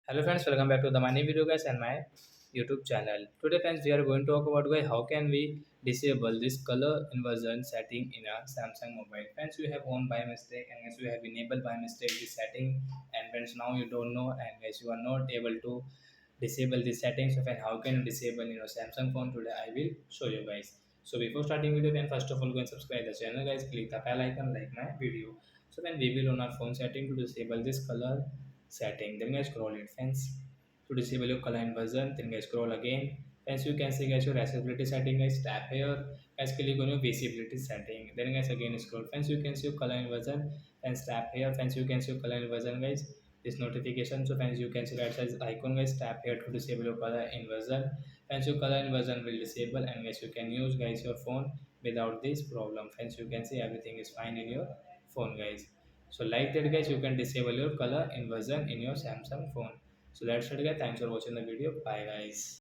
Hello friends, welcome back to the my new video guys and my YouTube channel. Today friends we are going to talk about guys how can we disable this color inversion setting in a Samsung mobile. Friends we have on by mistake and guys we have enabled by mistake this setting, and friends now you don't know and guys you are not able to disable this setting. So friend how can you disable in your Samsung phone? Today I will show you guys. So before starting video then first of all go and subscribe the channel guys, click the bell icon, like my video. So when we will on our phone setting to disable this color setting, then guys scroll it friends. To disable your color inversion, then guys scroll again. Friends you can see guys your accessibility setting, guys tap here, guys click on your visibility setting, then guys again scroll. Friends you can see your color inversion, friends tap here. Friends you can see your color inversion guys, this notification. So friends you can see right size icon, guys tap here to disable your color inversion. Friends your color inversion will disable and guys you can use guys your phone without this problem. Friends you can see everything is fine in your phone guys. So like that guys you can disable your color inversion in your Samsung phone. So that's it guys, thanks for watching the video, bye guys.